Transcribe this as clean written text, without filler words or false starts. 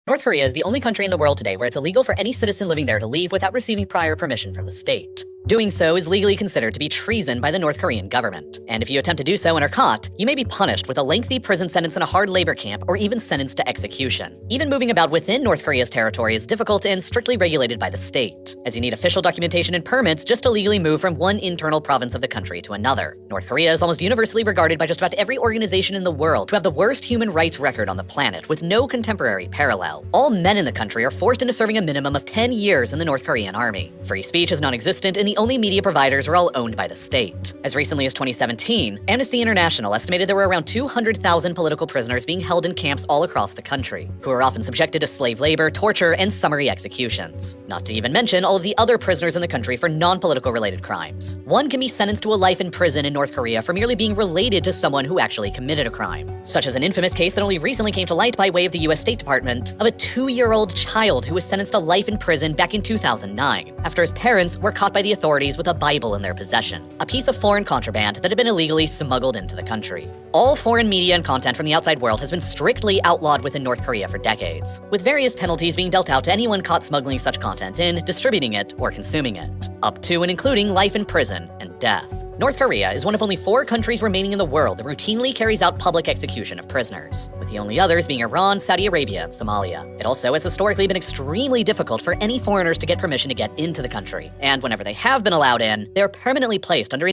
North Korea is the only country in the world today where it's illegal for any citizen living there to leave without receiving prior permission from the state. Doing so is legally considered to be treason by the North Korean government. And if you attempt to do so and are caught, you may be punished with a lengthy prison sentence in a hard labor camp or even sentenced to execution. Even moving about within North Korea's territory is difficult and strictly regulated by the state, as you need official documentation and permits just to legally move from one internal province of the country to another. North Korea is almost universally regarded by just about every organization in the world to have the worst human rights record on the planet, with no contemporary parallel. All men in the country are forced into serving a minimum of 10 years in the North Korean army. Free speech is non-existent, and the only media providers are all owned by the state. As recently as 2017, Amnesty International estimated there were around 200,000 political prisoners being held in camps all across the country, who are often subjected to slave labor, torture, and summary executions. Not to even mention all of the other prisoners in the country for non-political related crimes. One can be sentenced to a life in prison in North Korea for merely being related to someone who actually committed a crime, such as an infamous case that only recently came to light by way of the US State Department of a 2-year-old child who was sentenced to life in prison back in 2009 after his parents were caught by the authorities with a Bible in their possession, a piece of foreign contraband that had been illegally smuggled into the country. All foreign media and content from the outside world has been strictly outlawed within North Korea for decades, with various penalties being dealt out to anyone caught smuggling such content in, distributing it, or consuming it, up to and including life in prison and death. North Korea is one of only 4 countries remaining in the world that routinely carries out public execution of prisoners, with the only others being Iran, Saudi Arabia, and Somalia. It also has historically been extremely difficult for any foreigners to get permission to get into the country, and whenever they have been allowed in, they're permanently placed under